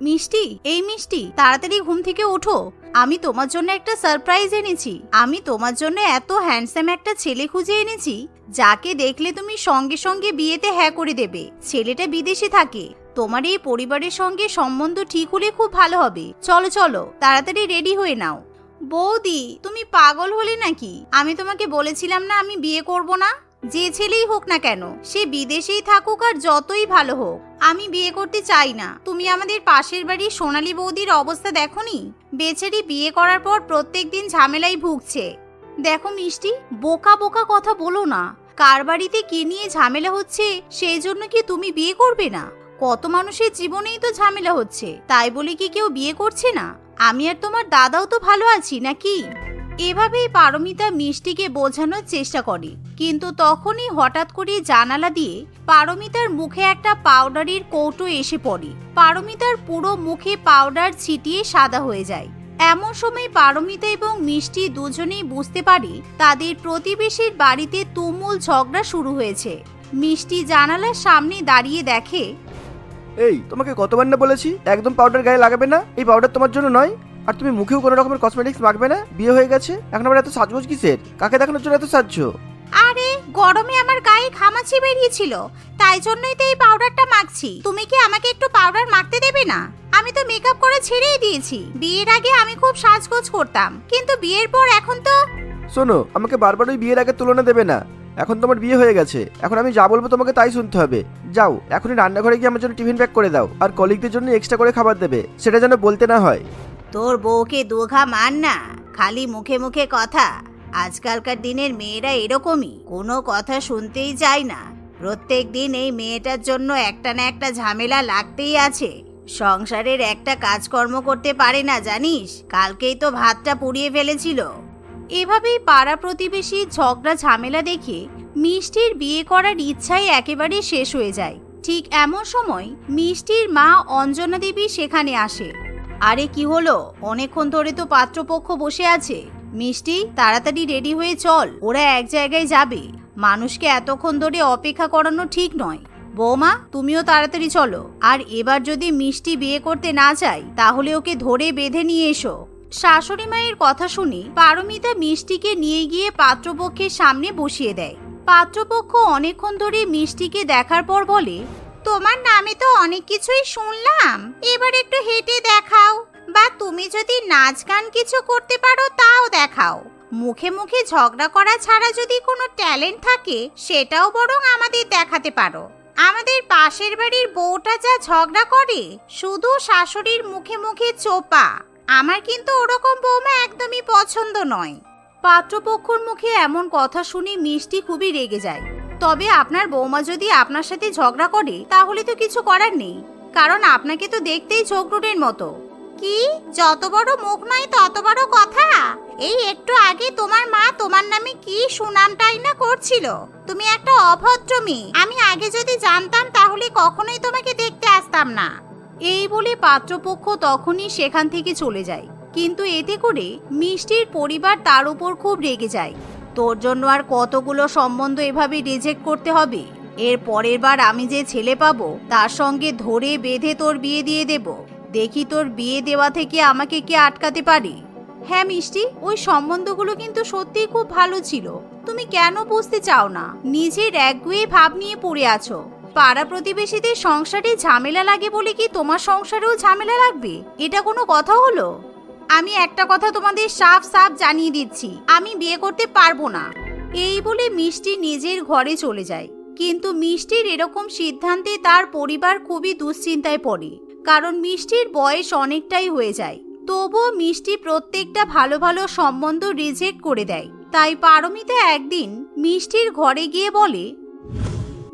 মিষ্টি, এই মিষ্টি, তাড়াতাড়ি ঘুম থেকে ওঠো। আমি তোমার জন্য একটা সারপ্রাইজ এনেছি। আমি তোমার জন্য এত হ্যান্ডসাম একটা ছেলে খুঁজে এনেছি যাকে দেখলে তুমি সঙ্গে সঙ্গে বিয়েতে হ্যাঁ করে দেবে। ছেলেটা বিদেশে থাকে। তোমার এই পরিবারের সঙ্গে সম্বন্ধ ঠিক হলে খুব ভালো হবে। চলো চলো, তাড়াতাড়ি রেডি হয়ে নাও। বৌদি, তুমি পাগল হলে নাকি? আমি তোমাকে বলেছিলাম না আমি বিয়ে করব না? যে ছেলেই হোক না কেন, সে বিদেশেই থাকুক আর যতই ভালো হোক, আমি বিয়ে করতে চাই না। তুমি আমাদের পাশের বাড়ির সোনালী বৌদির অবস্থা দেখোনি? বেচারি বিয়ে করার পর প্রত্যেকদিন ঝামেলাই ভুগছে। দেখো মিষ্টি, বোকা বোকা কথা বলো না। কার বাড়িতে কি নিয়ে ঝামেলা হচ্ছে সেই জন্য কি তুমি বিয়ে করবে না? কত মানুষের জীবনেই তো ঝামেলা হচ্ছে, তাই বলে কি কেউ বিয়ে করছে না? আমি আর তোমার দাদাও তো ভালো আছি নাকি? এভাবেই পারমিতা মিষ্টিকে বোঝানোর চেষ্টা করে, কিন্তু তখনই হঠাৎ করে জানালা দিয়ে পারমিতার মুখে একটা পাউডারের কৌটো এসে পড়ে। পারমিতার পুরো মুখে পাউডার ছিটিয়ে সাদা হয়ে যায়। এমন সময় পারমিতা এবং মিষ্টি দুজনেই বুঝতে পারে তাদের প্রতিবেশীর বাড়িতে তুমুল ঝগড়া শুরু হয়েছে। মিষ্টি জানালার সামনে দাঁড়িয়ে দেখে, এই তোমাকে কতবার না বলেছি একদম পাউডার গায়ে লাগাবে না। এই পাউডার তোমার জন্য নয়। আর তুমি মুখেও কোনো রকমের কসমেটিক্স মাখবে না। বিয়ে হয়ে গেছে, এখন আবার এত সাজগোজ কিসের? কাকে দেখানোর জন্য এত সাজছো? আরে গরমে আমার গায়ে ঘামাচি বেরিয়েছিল, তাই জন্যই তো এই পাউডারটা মাখছি। তুমি কি আমাকে একটু পাউডার মাখতে দেবে না? আমি তো মেকআপ করে ছেড়েই দিয়েছি। বিয়ের আগে আমি খুব সাজগোজ করতাম, কিন্তু বিয়ের পর এখন তো। শোনো, আমাকে বারবার ওই বিয়ের আগে তুলনা দেবে না। এখন তোমার বিয়ে হয়ে গেছে, এখন আমি যা বলবো তোমাকে তাই শুনতে হবে। যাও এখনই রান্নাঘরে গিয়ে আমার জন্য টিফিন প্যাক করে দাও, আর কলিগদের জন্য এক্সট্রা করে খাবার দেবে, সেটা যেন বলতে না হয়। তোর বউকে দুঘা মান না, খালি মুখে মুখে কথা। আজকালকার দিনের মেয়েরা এরকমই, কোনো কথা শুনতেই চায় না। প্রত্যেক দিন এই মেয়েটার জন্য একটা না একটা ঝামেলা লাগতেই আছে। সংসারের একটা কাজকর্ম করতে পারে না জানিস? কালকেই তো ভাতটা পুড়িয়ে ফেলেছিল। এভাবেই পাড়া প্রতিবেশী ঝগড়া ঝামেলা দেখে মিষ্টির বিয়ে করার ইচ্ছাই একেবারে শেষ হয়ে যায়। ঠিক এমন সময় মিষ্টির মা অঞ্জনা দেবী সেখানে আসে। আরে কি হলো? অনেকক্ষণ ধরে তো পাত্রপক্ষ বসে আছে। মিষ্টি, তাড়াতাড়ি রেডি হয়ে চল, ওরা এক জায়গায় যাবে। মানুষকে এতক্ষণ ধরে অপেক্ষা করানো ঠিক নয়। বৌমা, তুমিও তাড়াতাড়ি চলো। আর এবার যদি মিষ্টি বিয়ে করতে না চায় তাহলে ওকে ধরে বেঁধে নিয়ে এসো। শাশুড়ি মায়ের কথা শুনে পারমিতা মিষ্টিকে নিয়ে গিয়ে পাত্রপক্ষের সামনে বসিয়ে দেয়। পাত্রপক্ষ অনেকক্ষণ ধরে মিষ্টিকে দেখার পর বলে, তোমার নামে তো অনেক কিছুই শুনলাম, এবার একটু হেঁটে দেখাও, বা তুমি যদি নাচ গান কিছু করতে পারো তাও দেখাও। মুখে মুখে ঝগড়া করা ছাড়া যদি কোনো ট্যালেন্ট থাকে সেটাও বরং আমাদের দেখাতে পারো। আমাদের পাশের বাড়ির বউটা যা ঝগড়া করে, শুধু শাশুড়ির মুখে মুখে চোপা। আমার কিন্তু ওরকম বৌমা একদমই পছন্দ নয়। পাত্রপক্ষর মুখে এমন কথা শুনে মিষ্টি খুবই রেগে যায়। তবে আপনার বৌমা যদি আপনার সাথে ঝগড়া করে তাহলে তো কিছু করার নেই, কারণ আপনাকে তো দেখতেই ঝগড়ুটের মতো। কি, যত বড় মুখ নয় তত বড় কথা? এই একটু আগে তোমার মা তোমার নামে কি সুনামটাই না করছিল। তুমি একটা অভদ্র মেয়ে। আমি আগে যদি জানতাম তাহলে কখনোই তোমাকে দেখতে আসতাম না। এই বলে পাত্রপক্ষ তখনই সেখান থেকে চলে যায়। কিন্তু এতে করে মিষ্টির পরিবার তার উপর খুব রেগে যায়। তোর জন্য আর কতগুলো সম্বন্ধ এভাবে রিজেক্ট করতে হবে? এর পরের বার আমি যে ছেলে পাবো তার সঙ্গে ধরে বেঁধে তোর বিয়ে দিয়ে দেব। দেখি তোর বিয়ে দেওয়া থেকে আমাকে কে আটকাতে পারে। হ্যাঁ মিষ্টি, ওই সম্বন্ধগুলো কিন্তু সত্যিই খুব ভালো ছিল। তুমি কেন বুঝতে চাও না? নিজের একগুঁয়ে ভাব নিয়ে পড়ে আছো। পাড়া প্রতিবেশীদের সংসারে ঝামেলা লাগে বলে কি তোমার সংসারেও ঝামেলা লাগবে? এটা কোনো কথা হলো? আমি একটা কথা তোমাদের সাফ সাফ জানিয়ে দিচ্ছি, আমি বিয়ে করতে পারবো না। এই বলে মিষ্টি নিজের ঘরে চলে যায়। কিন্তু মিষ্টির এরকম সিদ্ধান্তে তার পরিবার খুবই দুশ্চিন্তায় পড়ে, কারণ মিষ্টির বয়স অনেকটাই হয়ে যায়। তবুও মিষ্টি প্রত্যেকটা ভালো ভালো সম্বন্ধ রিজেক্ট করে দেয়। তাই পারমিতা একদিন মিষ্টির ঘরে গিয়ে বলে,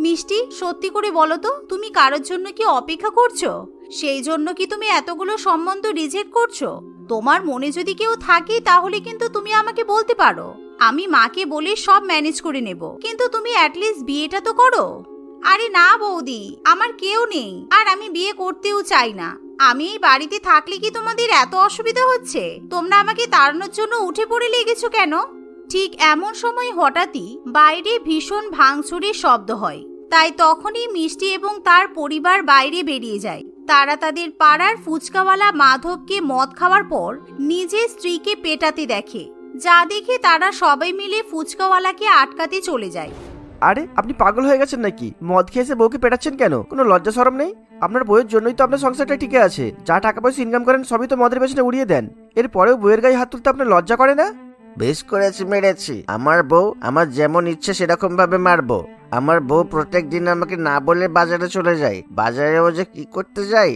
মিষ্টি, সত্যি করে বলো তো, তুমি কারোর জন্য কি অপেক্ষা করছো? সেই জন্য কি তুমি এতগুলো সম্বন্ধ রিজেক্ট করছো? তোমার মনে যদি কেউ থাকে তাহলে কিন্তু তুমি আমাকে বলতে পারো। আমি মাকে বলে সব ম্যানেজ করে নেব, কিন্তু তুমি অ্যাটলিস্ট বিয়েটা তো করো। আরে না বৌদি, আমার কেউ নেই, আর আমি বিয়ে করতেও চাই না। আমি এই বাড়িতে থাকলে কি তোমাদের এত অসুবিধা হচ্ছে? তোমরা আমাকে তাড়ানোর জন্য উঠে পড়ে লেগেছো কেন? ঠিক এমন সময় হঠাৎই বাইরে ভীষণ ভাঙচুরের শব্দ হয়। তাই তখনই মিষ্টি এবং তার পরিবার বাইরে বেরিয়ে যায়। তারা তাদের পাড়ার ফুচকাওয়ালা মাধবকে মদ খাওয়ার পর নিজের স্ত্রীকে পেটাতে দেখে, যা দেখে তারা সবাই মিলে ফুচকাওয়ালাকে আটকাতে চলে যায়। আরে আপনি পাগল হয়ে গেছেন নাকি? মদ খেয়েছে বউকে পেটাচ্ছেন কেন? কোনো লজ্জা শরম নেই? আপনার বউয়ের জন্যই তো আপনার সংসারটা টিকে আছে। যা টাকা পয়সা ইনকাম করেন সবই তো মদের পেছনে উড়িয়ে দেন। এরপরেও বউয়ের গায়ে হাত তুলতে আপনার লজ্জা করে না? বেশ করেছি, মেরেছি। আমার বউ আমার যেমন ইচ্ছে সেরকম ভাবে মারবো। আমার বউ প্রত্যেক দিন আমাকে না বলে বাজারে চলে যায়। বাজারেও যে কি করতে যায়,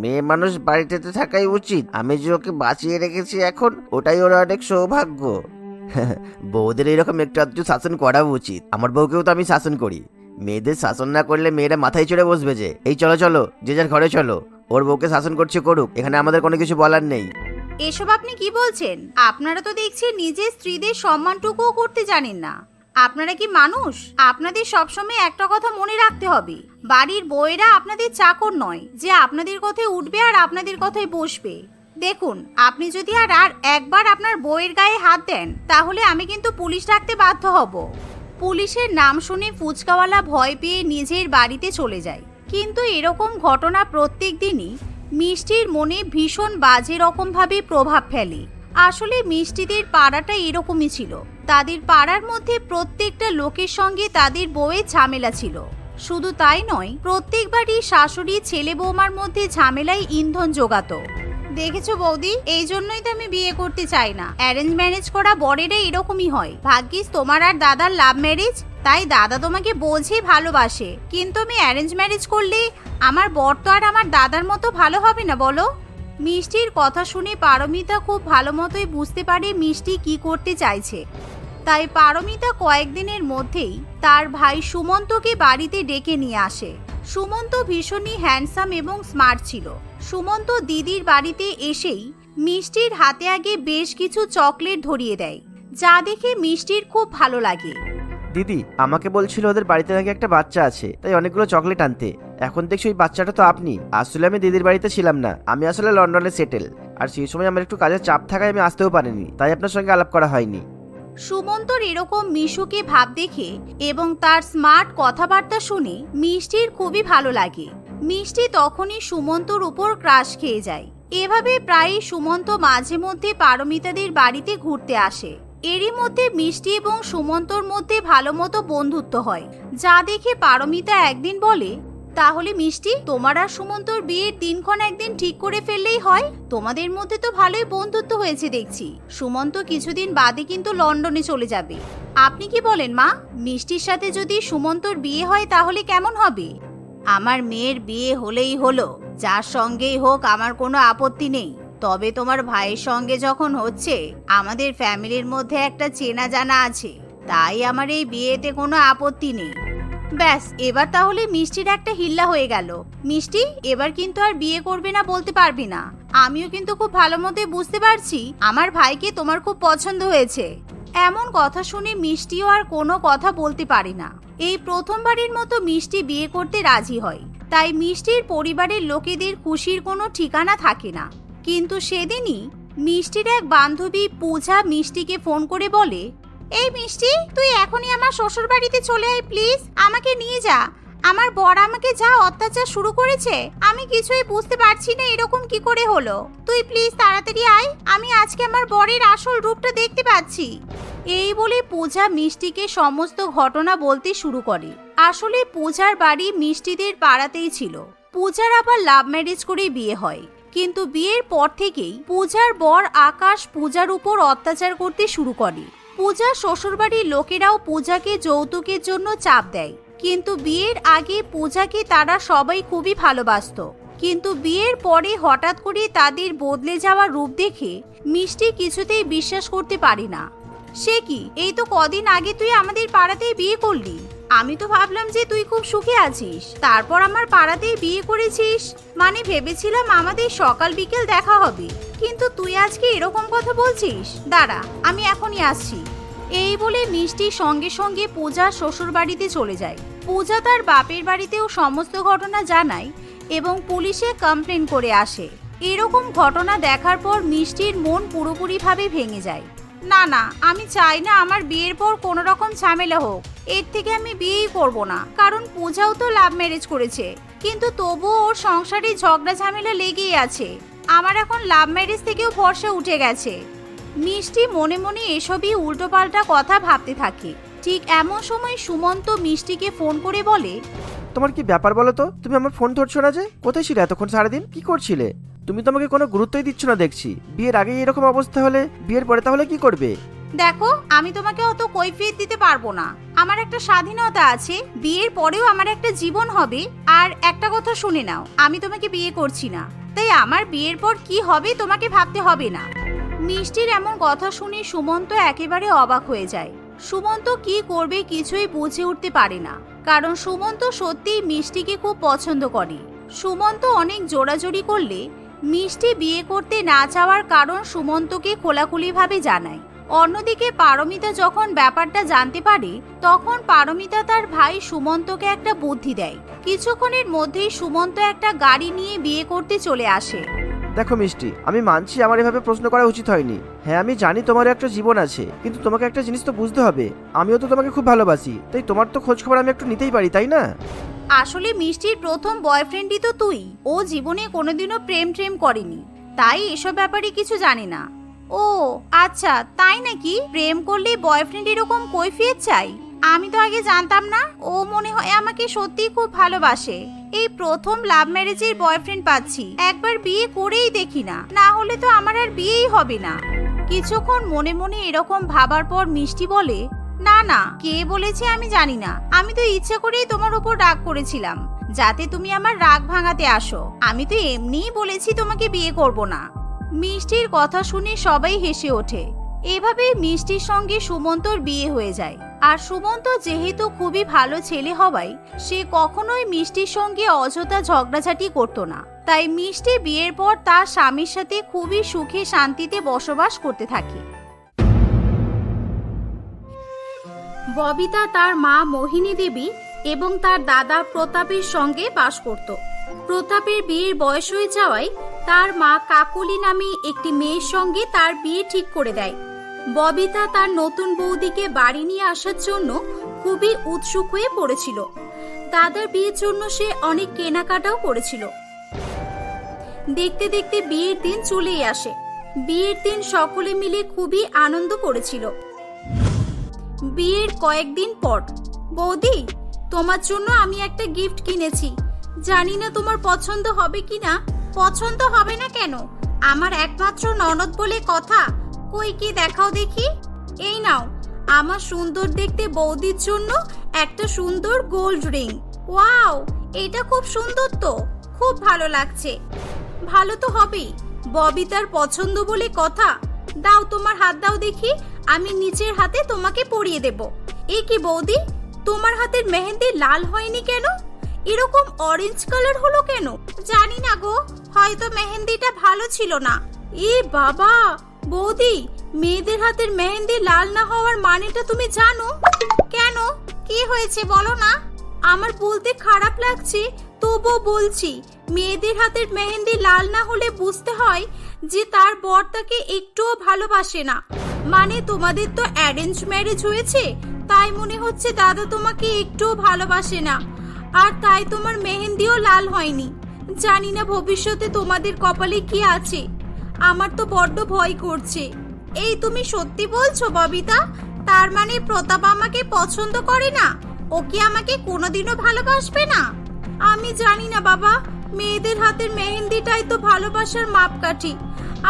মেয়ে মানুষ বাড়িতে তো থাকাই উচিত। আমি যে ওকে বাঁচিয়ে রেখেছি এখন, ওটাই ওর অনেক সৌভাগ্য। বউদের এরকম একটু আধটু শাসন করা উচিত। আমার বউকেও তো আমি শাসন করি। মেয়েদের শাসন না করলে মেয়েরা মাথায় চড়ে বসবে যে। এই চলো চলো, যে যার ঘরে চলো। ওর বউকে শাসন করছে করুক, এখানে আমাদের কোনো কিছু বলার নেই। এসব আপনি কি বলছেন? আপনারা তো দেখছি নিজের স্ত্রীদের সম্মানটুকুও করতে জানেন না। আপনারা কি মানুষ? আপনাদের সবসময় একটা কথা মনে রাখতে হবে, বাড়ির বউয়েরা আপনাদের চাকর নয় যে আপনাদের কথায় উঠবে আর আপনাদের কথায় বসবে। দেখুন, আপনি যদি আর একবার আপনার বউয়ের গায়ে হাত দেন তাহলে আমি কিন্তু পুলিশ ডাকতে বাধ্য হব। পুলিশের নাম শুনে ফুচকাওয়ালা ভয় পেয়ে নিজের বাড়িতে চলে যায়। কিন্তু এরকম ঘটনা প্রত্যেক দিনই মিষ্টির মনে ভীষণ বাজে রকমভাবে প্রভাব ফেলে। আসলে মিষ্টিদের পাড়াটা এরকমই ছিল। তাদের পাড়ার মধ্যে প্রত্যেকটা লোকের সঙ্গে তাদের বউয়ের ঝামেলা ছিল। শুধু তাই নয়, প্রত্যেকবারই শাশুড়ি ছেলে বৌমার মধ্যে ঝামেলায় ইন্ধন জোগাতো। দেখেছো বৌদি, এই জন্যই তো আমি বিয়ে করতে চাই না। অ্যারেঞ্জ ম্যারেজ করা বরেরা এরকমই হয়। ভাগ্যিস তোমার আর দাদার লাভ ম্যারেজ, তাই দাদা তোমাকে বোঝে ভালোবাসে। কিন্তু আমি অ্যারেঞ্জ ম্যারেজ করলে আমার বর তো আর আমার দাদার মতো ভালো হবে না, বলো? মিষ্টির কথা শুনে পারমিতা খুব ভালো মতোই বুঝতে পারে মিষ্টি কি করতে চাইছে। তাই পারমিতা কয়েকদিনের মধ্যেই তার ভাই সুমন্তকে বাড়িতে ডেকে নিয়ে আসে। সুমন্ত ভীষণই হ্যান্ডসাম এবং স্মার্ট ছিল। সুমন্ত দিদির বাড়িতে এসেই মিষ্টির হাতে আগে বেশ কিছু চকলেট ধরিয়ে দেয়, যা দেখে মিষ্টির খুব ভালো লাগে। দিদি আমাকে বলছিল ওদের বাড়িতে নাকি একটা বাচ্চা আছে, তাই অনেকগুলো চকলেট আনতে। এখন দেখছি ওই বাচ্চাটা তো আপনি। আসলে আমি দিদির বাড়িতে ছিলাম না, আমি আসলে লন্ডনে সেটেল। আর সেই সময় আমার একটু কাজের চাপ থাকায় আমি আসতেও পারিনি, তাই আপনার সঙ্গে আলাপ করা হয়নি। সুমন্তর এরকম মিশুকে ভাব দেখে এবং তার স্মার্ট কথাবার্তা শুনে মিষ্টির খুবই ভালো লাগে। মিষ্টি তখনই সুমন্তর উপর ক্রাশ খেয়ে যায়। এভাবে প্রায়ই সুমন্ত মাঝে মধ্যে পারমিতাদের বাড়িতে ঘুরতে আসে। এরই মধ্যে মিষ্টি এবং সুমন্তর মধ্যে ভালো মতো বন্ধুত্ব হয়, যা দেখে পারমিতা একদিন বলে, তাহলে মিষ্টি, তোমার আর সুমন্তর বিয়ের দিনক্ষণ একদিন ঠিক করে ফেললেই হয়। তোমাদের মধ্যে তো ভালোই বন্ধুত্ব হয়েছে দেখছি। সুমন্ত কিছুদিন বাদে কিন্তু লন্ডনে চলে যাবে। আপনি কি বলেন মা? মিষ্টির সাথে যদি সুমন্তর বিয়ে হয় তাহলে কেমন হবে? আমার মেয়ের বিয়ে হলেই হলো, যার সঙ্গেই হোক আমার কোনো আপত্তি নেই। তবে তোমার ভাইয়ের সঙ্গে যখন হচ্ছে, আমাদের ফ্যামিলির মধ্যে একটা চেনা জানা আছে, তাই আমার এই বিয়েতে কোনো আপত্তি নেই। ব্যাস, এবার তাহলে মিষ্টির একটা হিল্লা হয়ে গেল। মিষ্টি, এবার কিন্তু আর বিয়ে করবে না বলতে পারবি না। আমিও কিন্তু খুব ভালো মতোই বুঝতে পারছি আমার ভাইকে তোমার খুব পছন্দ হয়েছে। এমন কথা শুনে মিষ্টিও আর কোনো কথা বলতে পারে না। এই প্রথমবারের মতো মিষ্টি বিয়ে করতে রাজি হয়, তাই মিষ্টির পরিবারের লোকেদের খুশির কোনো ঠিকানা থাকে না। কিন্তু সেদিনই মিষ্টির এক বান্ধবী পূজা মিষ্টিকে ফোন করে বলে, এই মিষ্টি, তুই এখনই আমার শ্বশুর বাড়িতে চলে আয় প্লিজ, আমাকে নিয়ে যা। আমার বর আমাকে যা অত্যাচার শুরু করেছে, আমি কিছুই বুঝতে পারছি না এরকম কি করে হলো। তুই প্লিজ তাড়াতাড়ি আয়, আমি আজকে আমার বরের আসল রূপটা দেখতে পাচ্ছি। এই বলে পূজা মিষ্টিকে সমস্ত ঘটনা বলতে শুরু করে। আসলে পূজার বাড়ি মিষ্টিদের পাড়াতেই ছিল। পূজার আবার লাভ ম্যারেজ করে বিয়ে হয়, কিন্তু বিয়ের পর থেকেই পূজার বর আকাশ পূজার উপর অত্যাচার করতে শুরু করে। পূজার শ্বশুরবাড়ির লোকেরাও পূজাকে যৌতুকের জন্য চাপ দেয়, কিন্তু বিয়ের আগে পূজাকে তারা সবাই খুবই ভালোবাসতো। কিন্তু বিয়ের পরে হঠাৎ করে তাদের বদলে যাওয়া রূপ দেখে মিষ্টি কিছুতেই বিশ্বাস করতে পারে না। সে কি, এই তো কদিন আগে তুই আমাদের পাড়াতেই বিয়ে করলি। আমি তো ভাবলাম যে তুই খুব সুখে আছিস, তারপর আমার পাড়াতেই বিয়ে করেছিস। মানে ভেবেছিলাম আমাদের সকাল বিকেল দেখা হবে, কিন্তু তুই আজকে এরকম কথা বলছিস। দাঁড়া, আমি এখনই আসছি। এই বলে মিষ্টি সঙ্গে সঙ্গে পূজার শ্বশুর বাড়িতে চলে যায়। পূজা তার বাপের বাড়িতেও সমস্ত ঘটনা জানায় এবং পুলিশে কমপ্লেন করে আসে। এরকম ঘটনা দেখার পর মিষ্টির মন পুরোপুরিভাবে ভেঙে যায়। না না, আমি চাই না আমার বিয়ের পর কোনো রকম ঝামেলা হোক। এর থেকে আমি বিয়েই করব না, কারণ পূজাও তো লাভ ম্যারেজ করেছে। কিন্তু তবুও ওর সংসারে ঝগড়া ঝামেলা লেগেই আছে। আমার এখন লাভ ম্যারেজ থেকেও ভরসা উঠে গেছে। মিষ্টি মনে মনে এসবই উল্টোপাল্টা কথা ভাবতে থাকে। ঠিক এমন সময় সুমন্ত মিষ্টিকে ফোন করে বলে, তোমার কি ব্যাপার বলো তো? তুমি আমার ফোন ধরছো না যে? কোথায় ছিলে এতক্ষণ সারাদিন? কি করছিলে? তুমি তো আমাকে কোনো গুরুত্বই দিচ্ছ না দেখছি। বিয়ের আগেই এরকম অবস্থা হলে বিয়ের পরে তাহলে কি করবে? দেখো, আমি তোমাকে অত কৈফিয়ত দিতে পারবো না। আমার একটা স্বাধীনতা আছে, বিয়ের পরেও আমার একটা জীবন হবে। আর একটা কথা শুনে নাও, আমি তোমাকে বিয়ে করছি না, তাই আমার বিয়ের পর কি হবে তোমাকে ভাবতে হবে না। মিষ্টির এমন কথা শুনে সুমন্ত একেবারে অবাক হয়ে যায়। সুমন্ত কি করবে কিছুই বুঝে উঠতে পারে না, কারণ সুমন্ত সত্যিই মিষ্টিকে খুব পছন্দ করে। সুমন্ত অনেক জোরাজোরি করলে মিষ্টি বিয়ে করতে না চাওয়ার কারণ সুমন্তকে খোলাখুলিভাবে জানায়। অন্যদিকে পারমিতা যখন ব্যাপারটা জানতে পারে, তখন পারমিতা তার ভাই সুমন্তকে একটা বুদ্ধি দেয়। কিছুক্ষণের মধ্যেই সুমন্ত একটা গাড়ি নিয়ে বিয়ে করতে চলে আসে। দেখো মিষ্টি, আমি মানছি আমার এভাবে প্রশ্ন করা উচিত হয়নি। হ্যাঁ, আমি জানি তোমার একটা জীবন আছে, কিন্তু তোমাকে একটা জিনিস তো বুঝতে হবে, আমিও তো তোমাকে খুব ভালোবাসি, তাই তোমার তো খোঁজ খবর আমি একটু নিতেই পারি, তাই না? আসলে মিষ্টির প্রথম বয়ফ্রেন্ডই তো তুই। ও জীবনে কোনোদিনও প্রেম করেনি, তাই এসব ব্যাপারে কিছু জানে না। ও আচ্ছা, তাই নাকি? প্রেম করলে বয়ফ্রেন্ড এরকম কৈফিয়ত চাই? আমি তো আগে জানতাম না। ও মনে হয় আমাকে সত্যি খুব ভালোবাসে। এই প্রথম লাভ ম্যারেজের বয়ফ্রেন্ড পাচ্ছি, একবার বিয়ে করেই দেখি না, না হলে তো আমার আর বিয়েই হবে না। কিছুক্ষণ মনে মনে এরকম ভাবার পর মিষ্টি বলে, না না, কে বলেছে আমি জানি না। আমি তো ইচ্ছা করেই তোমার উপর রাগ করেছিলাম, যাতে তুমি আমার রাগ ভাঙাতে আসো। আমি তো এমনিই বলেছি তোমাকে বিয়ে করব না। মিষ্টির কথা শুনে সবাই হেসে ওঠে। এভাবেই মিষ্টির সঙ্গে সুমন্তর বিয়ে হয়ে যায়। আর সুমন্ত যেহেতু খুবই ভালো ছেলে হওয়ায় সে কখনোই মিষ্টির সঙ্গে অযথা ঝগড়াঝাটি করতো না। তাই মিষ্টি বিয়ের পর তার স্বামীর সাথে খুবই সুখে শান্তিতে বসবাস করতে থাকে। ববিতা তার মা মোহিনী দেবী এবং তার দাদা প্রতাপের সঙ্গে বাস করত। প্রতাপের বিয়ের বয়স হয়ে যাওয়ায় তার মা কাকলি নামে একটি মেয়ের সঙ্গে তার বিয়ে ঠিক করে দেয়। ববিতা তার নতুন বৌদিকে বাড়ি নিয়ে আসার জন্য খুবই উৎসুক হয়ে পড়েছিল। দাদার বিয়ের জন্য সে অনেক কেনাকাটাও করেছিল। দেখতে দেখতে বিয়ের দিন চলেই আসে। বিয়ের দিন সকলে মিলে খুবই আনন্দ করেছিল। বিয়ের কয়েকদিন পর, বৌদি, তোমার জন্য আমি একটা গিফট কিনেছি। জানি না তোমার পছন্দ হবে কিনা। পছন্দ হবে না কেন? আমার একমাত্র ননদ বলে কথা। কই, কি দেখাও দেখি। এই নাও, আমার সুন্দর দেখতে বৌদির জন্য একটা সুন্দর গোল্ড রিং। ওয়াও, এটা খুব সুন্দর তো, খুব ভালো লাগছে। ভালো তো হবেই, ববিতার পছন্দ বলে কথা। দাও, তোমার হাত দাও দেখি, আমি নিচের হাতে তোমাকে পরিয়ে দেব। এ কি বৌদি, তোমার হাতের মেহেন্দি লাল হয়নি কেন? এরকম অরেঞ্জ কালার হলো কেন? জানি না গো, হয়তো মেহেন্দিটা ভালো ছিল না। এ বাবা, বৌদি, মেয়েদের হাতের মেহেন্দি লাল না হওয়ার মানেটা তুমি জানো? কেন, কি হয়েছে বলো না? আমার বলতে খারাপ লাগছে, তবুও বলছি। মেয়েদের হাতের মেহেন্দি লাল না হলে বুঝতে হয় যে তার বর তাকে একটুও ভালোবাসে না। মানে তোমাদের তো অ্যারেঞ্জ ম্যারেজ হয়েছে, তাই মনে হচ্ছে দাদা তোমাকে একটুও ভালোবাসে না, আর তাই তোমার মেহেন্দিও লাল হয়নি। জানি না ভবিষ্যতে তোমাদের কপালে কি আছে, আমার তো বড্ড ভয় করছে। এই তুমি সত্যি বলছো ববিতা? তার মানে প্রতাপ আমাকে পছন্দ করে না? ও কি আমাকে কোনোদিনও ভালোবাসবে না? আমি জানি না বাবা, মেয়েদের হাতের মেহেন্দিটাই তো ভালোবাসার মাপকাঠি।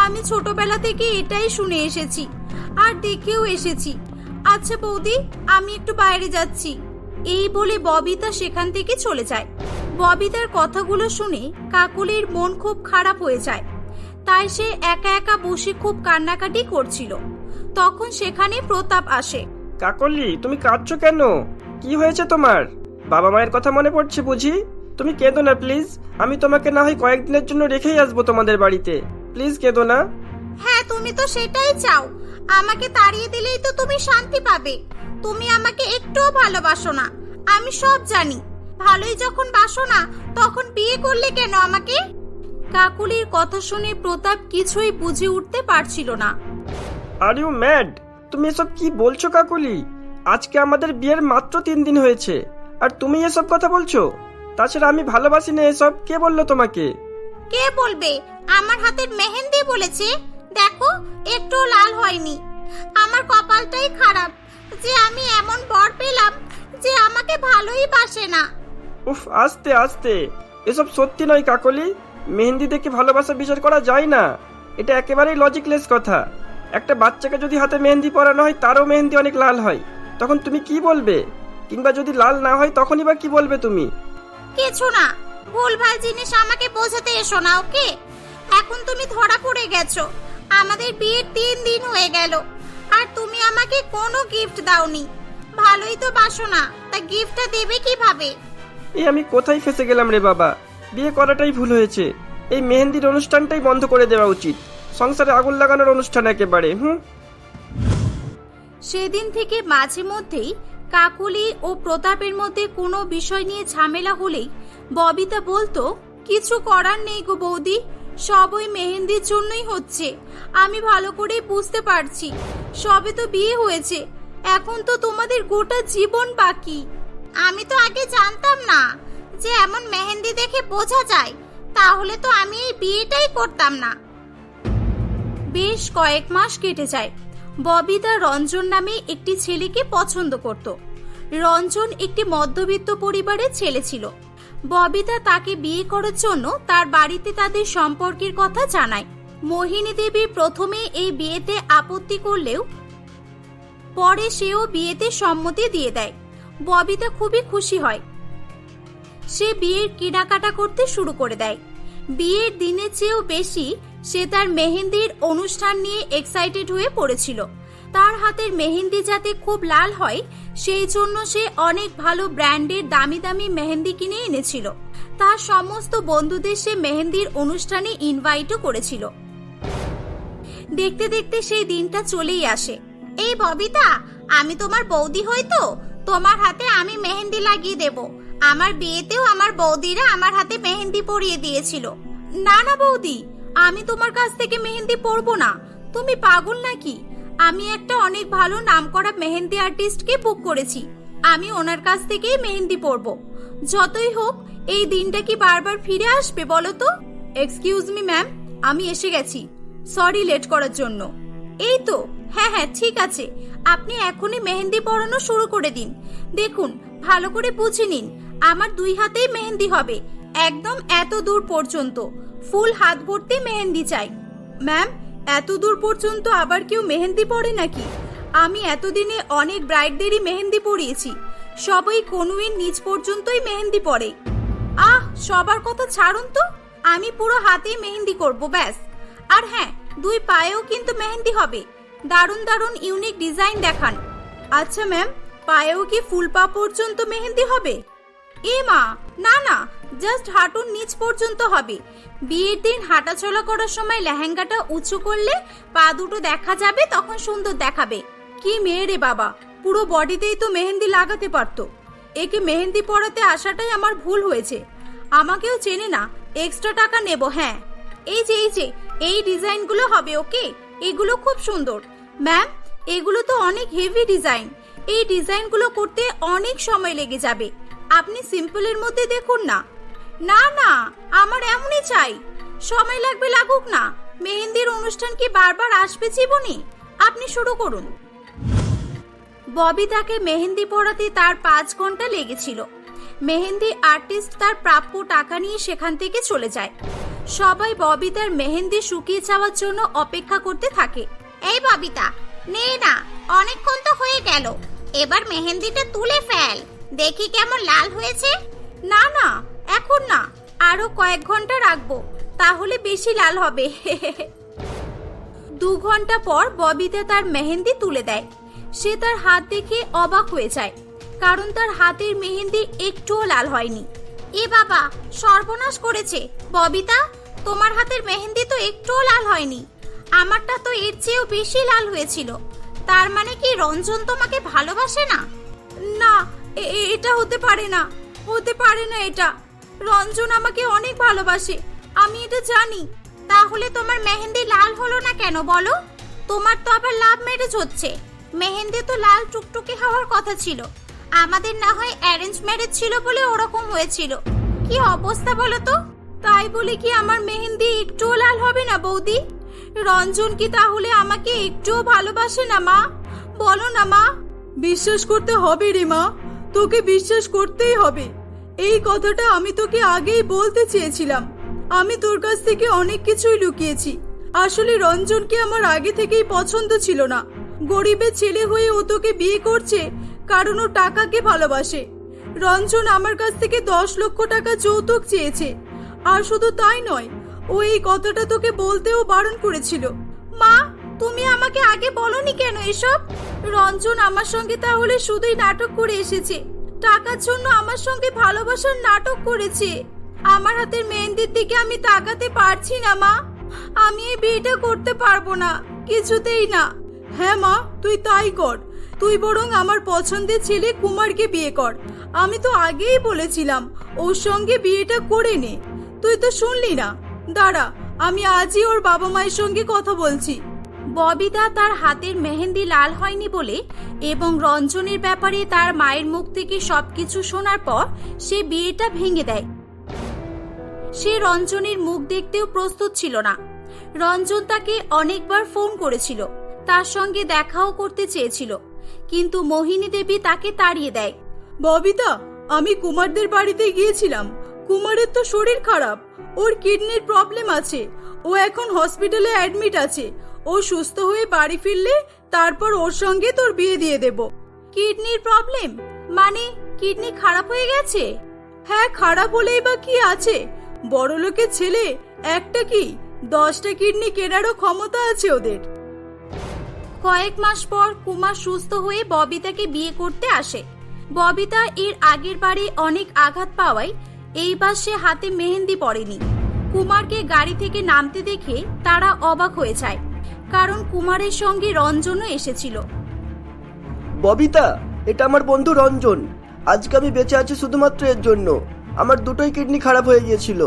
আমি ছোটবেলা থেকে এটাই শুনে এসেছি আর দেখেও এসেছি। আচ্ছা বৌদি, আমি একটু বাইরে যাচ্ছি। এই বলে ববিতা সেখান থেকে চলে যায়। ববিতার কথাগুলো শুনে কাকলির মন খুব খারাপ হয়ে যায়, তাই সে একা একা বসে খুব কান্নাকাটি করছিল। তখন সেখানে প্রতাপ আসে। কাকলি, তুমি কাঁদছো কেন? কি হয়েছে তোমার? বাবা মায়ের কথা মনে পড়ছে বুঝি? তুমি কেঁদো না প্লিজ। আমি তোমাকে না হয় কয়েকদিনের জন্য রেখেই আসবো তোমাদের বাড়িতে। প্লিজ কেঁদো না। হ্যাঁ, তুমি তো সেটাই চাও। আমাকে তাড়িয়ে দিলেই তো তুমি শান্তি পাবে। তুমি আমাকে একটুও ভালোবাসো না, আমি সব জানি। ভালোই যখন বাসো না, তখন বিয়ে করলে কেন আমাকে? কাকুলির কথা শুনে প্রতাপ কিছুই বুঝে উঠতে পারছিল না। Are you mad? তুমি এসব কি বলছো কাকলি? আজকে আমাদের বিয়ের মাত্র 3 দিন হয়েছে, আর তুমি এসব কথা বলছো? তাছাড়া আমি ভালোবাসি না এসব, কে বললো তোমাকে? কে বলবে? আমার হাতের মেহেন্দি বলেছে। দেখো, একটু লাল হয়নি। আমার কপালটাই খারাপ যে আমি এমন বর পেলাম যে আমাকে ভালোই বাসে না। উফ, আস্তে আস্তে, এসব সত্যি নয় কাকলি। মেহেন্দি দেখে ভালোবাসা বিচার করা যায় না, এটা একেবারেই লজিকলেস কথা। একটা বাচ্চাকে যদি হাতে মেহেন্দি পরানো হয় তারও মেহেন্দি অনেক লাল হয়, তখন তুমি কি বলবে? কিংবা যদি লাল না হয় তখনই বা কি বলবে তুমি? কিছু না, ভুলভাল জিনিস আমাকে বোঝাতে এসো না, ওকে? এখন তুমি ধরা পড়ে গেছো। আমাদের বিয়ের 3 দিন হয়ে গেল আর তুমি আমাকে কোনো গিফট দাওনি। ভালোই তো বাসো না, তা গিফটটা দেবে কিভাবে? এই আমি কোথায় ফেসে গেলাম রে বাবা! বিয়ে করাটাই ভুল হয়েছে। এই মেহেন্দির অনুষ্ঠানটাই বন্ধ করে দেওয়া উচিত। সংসারে আগুন লাগানোর অনুষ্ঠান একেবারে। সেদিন থেকে মাঝে মধ্যেই কাকলি ও প্রতাপের মধ্যে কোনো বিষয় নিয়ে ঝামেলা হলেই ববিতা বলতো, কিছু করার নেই গো বৌদি, সব ওই মেহেন্দির জন্যই হচ্ছে। আমি ভালো করে বুঝতে পারছি, সবে তো বিয়ে হয়েছে, এখন তো তোমাদের গোটা জীবন বাকি। আমি তো আগে জানতাম না যে এমন মেহেন্দি দেখে বোঝা যায়, তাহলে তো আমি এই বিয়েটাই করতাম না। বেশ কয়েক মাস কেটে যায়। ববিতা রঞ্জন নামে একটি ছেলেকে পছন্দ করত। রঞ্জন একটি মধ্যবিত্ত পরিবারের ছেলে ছিল। ববিতা তাকে বিয়ে করার জন্য তার বাড়িতে তাদের সম্পর্কের কথা জানায়। মোহিনী দেবী প্রথমে এই বিয়েতে আপত্তি করলেও পরে সেও বিয়েতে সম্মতি দিয়ে দেয়। ববিতা খুবই খুশি হয়। সে বিয়ের কেনাকাটা করতে শুরু করে দেয়। বিয়ের দিনের চেয়েও বেশি সে তার মেহেন্দির অনুষ্ঠান নিয়ে এক্সাইটেড হয়ে পড়েছিল। তার হাতের মেহেন্দি যাতে খুব লাল হয় সেই জন্য সে অনেক ভালো ব্র্যান্ডের দামি দামি মেহেন্দি কিনে এনেছিল। তার সমস্ত বন্ধুদের সে মেহেন্দির অনুষ্ঠানে ইনভাইটও করেছিল। দেখতে দেখতে সেই দিনটা চলেই আসে। এই ববিতা, আমি তোমার বৌদি হই তো, তোমার হাতে আমি মেহেন্দি লাগিয়ে দেব। আমার বিয়েতেও আমার বৌদিরা আমার হাতে মেহেন্দি পরিয়ে দিয়েছিল। না না বৌদি, আমি তোমার কাছ থেকে মেহেন্দি পরবো না, তুমি পাগল নাকি? আমি একটা অনেক ভালো নামকরা মেহেন্দি আর্টিস্টকে বুক করেছি, আমি ওনার কাছ থেকেই মেহেন্দি পরবো। যতই হোক, এই দিনটা কি বারবার ফিরে আসবে বলো তো? এক্সকিউজ মি ম্যাম, আমি এসে গেছি, সরি লেট করার জন্য। এই তো, হ্যাঁ হ্যাঁ ঠিক আছে, আপনি এখনই মেহেন্দি পরানো শুরু করে দিন। দেখুন, ভালো করে বুঝে নিন, আমার 2 হাতেই মেহেন্দি হবে, একদম এত দূর পর্যন্ত, ফুল হাত ভর্তি মেহেন্দি চাই। ম্যাম, এত দূর পর্যন্ত আবার কেউ মেহেন্দি পরে নাকি? আমি এতদিনে অনেক ব্রাইডদেরই মেহেন্দি পরিয়েছি, সবাই কনুইয়ের নিচ পর্যন্তই মেহেন্দি পরে। আহ, সবার কথা ছাড়ুন তো, আমি পুরো হাতেই মেহেন্দি করব ব্যাস। আর হ্যাঁ, 2 পায়েও কিন্তু মেহেন্দি হবে, দারুণ দারুণ ইউনিক ডিজাইন দেখান। আচ্ছা ম্যাম, পায়েও কি ফুল পা পর্যন্ত মেহেন্দি হবে? এ মা, না না, জাস্ট হাঁটুর নিচ পর্যন্ত হবে। বিয়ের দিন হাঁটাচলা করার সময় লেহেঙ্গাটা উঁচু করলে পা দুটো দেখা যাবে, তখন সুন্দর দেখাবে। কি মেয়ে রে বাবা, পুরো বডিতেই তো মেহেন্দি লাগাতে পারতো। একে মেহেন্দি পরাতে আসাটাই আমার ভুল হয়েছে। আমাকেও চেনে না, এক্সট্রা টাকা নেব। হ্যাঁ, এই যে এই ডিজাইনগুলো হবে, ওকে? এগুলো খুব সুন্দর। ম্যাম, এগুলো তো অনেক হেভি ডিজাইন, এই ডিজাইনগুলো করতে অনেক সময় লেগে যাবে, আপনি সিম্পলের মধ্যে দেখুন না। না না, আমার এমনই চাই, সময় লাগবে লাগুক না, মেহেন্দির অনুষ্ঠান কি বারবার আসবে জীবনে? আপনি শুরু করুন। ববিতাকে মেহেন্দি পরাতে তার 5 ঘন্টা লেগেছিল। মেহেন্দি আর্টিস্ট তার প্রাপ্য টাকা নিয়ে সেখান থেকে চলে যায়। সবাই ববিতার মেহেন্দি শুকিয়ে যাওয়ার জন্য অপেক্ষা করতে থাকে। এই ববিতা, নে না, অনেকক্ষণ তো হয়ে গেল, এবার মেহেন্দিটা তুলে ফেল, দেখি কেমন লাল হয়েছে। না না, এখন না, আরো কয়েক ঘন্টা রাখবো, তাহলে বেশি লাল হবে। 2 ঘন্টা পর ববিতা তার মেহেন্দি তুলে দেয়। সে তার হাত দেখে অবাক হয়ে যায়, কারণ তার হাতের মেহেন্দি একটুও লাল হয়নি। এ বাবা, সর্বনাশ করেছে ববিতা, তোমার হাতের মেহেন্দি তো একটুও লাল হয়নি, আমারটা তো এর চেয়েও বেশি লাল হয়েছিল। তার মানে কি রঞ্জন তোমাকে ভালোবাসে না? না, এটা হতে পারে না, হতে পারে না এটা। রঞ্জন আমাকে অনেক ভালোবাসে, আমি এটা জানি। তাহলে তোমার মেহেন্দি লাল হলো না কেন বলো? তোমার তো আবার লাভ ম্যারেজ হচ্ছে, মেহেন্দি তো লাল টুকটুকে হওয়ার কথা ছিল। আমাদের না হয় অ্যারেঞ্জ ম্যারেজ ছিল বলে ওরকম হয়েছিল। কি অবস্থা বলো তো? তাই বলে কি আমার মেহেন্দি একটুও লাল হবে না বৌদি? রঞ্জন কি তাহলে আমাকে একটুও ভালোবাসে না মা? বলো না মা। বিশ্বাস করতে হবে রে মা, তোকে বিশ্বাস করতেই হবে। এই কথাটা আমি তোকে আগেই বলতে চেয়েছিলাম। আমি তোর কাছ থেকে অনেক কিছুই লুকিয়েছি। আসলে রঞ্জনকে আমার আগে থেকেই পছন্দ ছিল না। গরিবের ছেলে হয়ে ও তোকে বিয়ে করছে কারণ ও টাকাকে ভালোবাসে। রঞ্জন আমার কাছ থেকে 10 লক্ষ টাকা যৌতুক চেয়েছে। আর শুধু তাই নয়, ও এই কথাটা তোকে বলতেও বারণ করেছিল। মা, তুমি আমাকে আগে বলনি কেন এসব? রঞ্জন আমার সঙ্গে তাহলে শুধুই নাটক করে এসেছে, টাকার জন্য আমার সঙ্গে ভালোবাসার নাটক করেছে। আমার হাতের মেহেন্দির দিকে আমি তাকাতে পারছি না মা। আমি এই বিয়েটা করতে পারবো না, কিছুতেই না। হ্যাঁ মা, তুই তাই কর। তুই বরং আমার পছন্দের ছেলে কুমারকে বিয়ে কর। আমি তো আগেই বলেছিলাম ওর সঙ্গে বিয়েটা করে নে, তুই তো শুনলি না। দাঁড়া, আমি আজই ওর বাবা মায়ের সঙ্গে কথা বলছি। ববিতা তার হাতের মেহেন্দি লাল হয়নি বলে এবং রঞ্জনের ব্যাপারে তার মায়ের মুখ থেকে সবকিছু শোনার পর সে বিয়েটা ভেঙে দেয়। সে রঞ্জনের মুখ দেখতেও প্রস্তুত ছিল না। রঞ্জন তাকে অনেকবার ফোন করেছিল, তার সঙ্গে দেখাও করতে চেয়েছিল, কিন্তু মোহিনী দেবী তাকে তাড়িয়ে দেয়। ববিতা, আমি কুমারদের বাড়িতে গিয়েছিলাম। কুমারের তো শরীর খারাপ, ওর কিডনির প্রবলেম আছে। ও এখন হসপিটালে অ্যাডমিট আছে। ও সুস্থ হয়ে বাড়ি ফিরলে তারপর ওর সঙ্গে তোর বিয়ে দিয়ে দেব। কিডনির প্রবলেম মানে কিডনি খারাপ হয়ে গেছে? হ্যাঁ, খারাপ হলেই বা কি আছে? বড় লোকের ছেলে, একটা কি 10টা কিডনি কেনারও ক্ষমতা আছে ওদের। কয়েক মাস পর কুমার সুস্থ হয়ে ববিতাকে বিয়ে করতে আসে। ববিতা এর আগের বারে অনেক আঘাত পাওয়ায় এইবার সে হাতে মেহেন্দি পড়েনি। কুমারকে গাড়ি থেকে নামতে দেখে তারা অবাক হয়ে যায়, কারণ কুমারের সঙ্গে রঞ্জনও এসেছিল। ববিতা, এটা আমার বন্ধু রঞ্জন। আজকে আমি বেঁচে আছি শুধুমাত্র এর জন্য। আমার দুটোই কিডনি খারাপ হয়ে গিয়েছিল।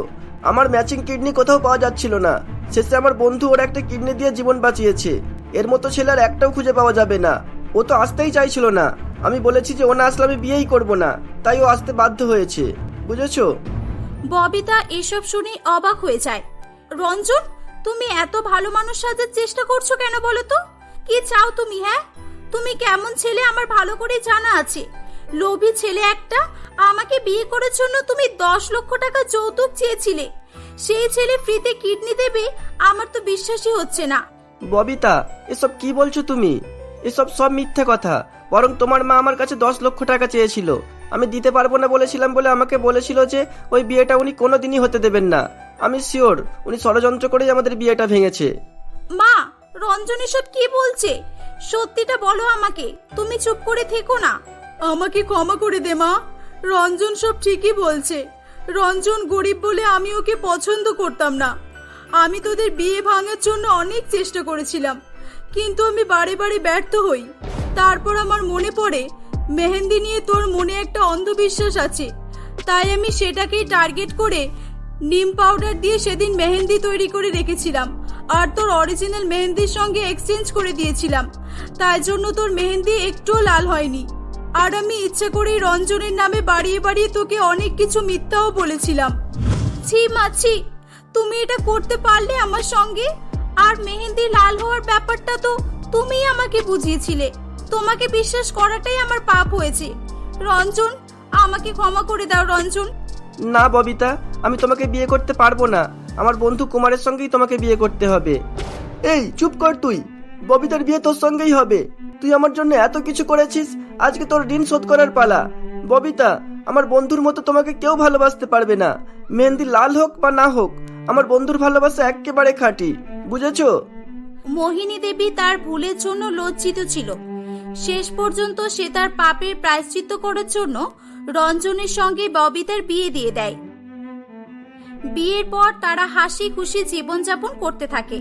আমার ম্যাচিং কিডনি কোথাও পাওয়া যাচ্ছিল না। শেষে আমার বন্ধু ওর একটা কিডনি দিয়ে জীবন বাঁচিয়েছে। এর মতো ছেলে আর একটাও খুঁজে পাওয়া যাবে না। ও তো আসতেই চাইছিল না। আমি বলেছি যে ও না আসলে আমি বিয়েই করব না, তাই ও আসতে বাধ্য হয়েছে, বুঝেছো? ববিতা এসব শুনে অবাক হয়ে যায়। রঞ্জন, তুমি এত ভালো মানুষ সাজার চেষ্টা করছো কেন বলো তো? কি চাও তুমি? হ্যাঁ, তুমি কেমন ছেলে আমার ভালো করে জানা আছে। লোভী ছেলে একটা। আমাকে বিয়ে করার জন্য তুমি 10 লক্ষ টাকা যৌতুক চেয়েছিলে। সেই ছেলে ফ্রিতে কিডনি দেবে? আমার তো বিশ্বাসই হচ্ছে না। ববিতা, এসব কি বলছো তুমি? এসব সব মিথ্যে কথা। বরং তোমার মা আমার কাছে 10 লক্ষ টাকা চেয়েছিল। আমি দিতে পারবো না বলেছিলাম বলে আমাকে বলেছিল যে ওই বিয়েটা উনি কোনোদিনই হতে দেবেন না। আমি শিওর উনি ষড়যন্ত্র করেই আমাদের বিয়েটা ভেঙেছে। মা, রঞ্জন এসব কি বলছে? সত্যিটা বলো আমাকে, তুমি চুপ করে থেকো না। আমাকে ক্ষমা করে দে মা। রঞ্জন সব ঠিকই বলছে। রঞ্জন গরিব বলে আমি ওকে পছন্দ করতাম না। আমি তোদের বিয়ে ভাঙার জন্য অনেক চেষ্টা করেছিলাম, কিন্তু আমি বারে বারে ব্যর্থ হই। তারপর আমার মনে পড়ে মেহেন্দি নিয়ে তোর মনে একটা অন্ধবিশ্বাস আছে, তাই আমি সেটাকেই টার্গেট করে নিম পাউডার দিয়ে সেদিন মেহেন্দি তৈরি করে রেখেছিলাম আর তোর অরিজিনাল মেহেন্দির সঙ্গে এক্সচেঞ্জ করে দিয়েছিলাম। তাই জন্য তোর মেহেন্দি একটুও লাল হয়নি। আর আমি ইচ্ছা করেই রঞ্জনের নামে বাড়িয়ে বাড়িয়ে তোকে অনেক কিছু মিথ্যাও বলেছিলাম। ছি মাছি, তুমি এটা করতে পারলে আমার সঙ্গে? আর মেহেন্দি লাল হওয়ার ব্যাপারটা তো তুমিই আমাকে বুঝিয়েছিলে। তোমাকে বিশ্বাস করাটাই আমার পাপ হয়েছে। রঞ্জন, আমাকে ক্ষমা করে দাও রঞ্জন। না ববিতা, আমি তোমাকে বিয়ে করতে পারবো না। আমার বন্ধু কুমারের সঙ্গেই তোমাকে বিয়ে করতে হবে। এই চুপ কর তুই। ববিতার বিয়ে তোর সঙ্গেই হবে। তুই আমার জন্য এত কিছু করেছিস, আজকে তোর ঋণ শোধ করার পালা। ববিতা, আমার বন্ধুর মতো তোমাকে কেউ ভালোবাসতে পারবে না। মেহেন্দি লাল হোক বা না হোক, আমার বন্ধুর ভালোবাসা একেবারে খাঁটি, বুঝেছো? মোহিনী দেবী তার ভুলের জন্য লজ্জিত ছিল। শেষ পর্যন্ত সে তার পাপের প্রায়শ্চিত্ত করার জন্য রঞ্জনের সঙ্গে ববিতার বিয়ে দিয়ে দেয়। বিয়ের পর তারা হাসি খুশি জীবনযাপন করতে থাকে।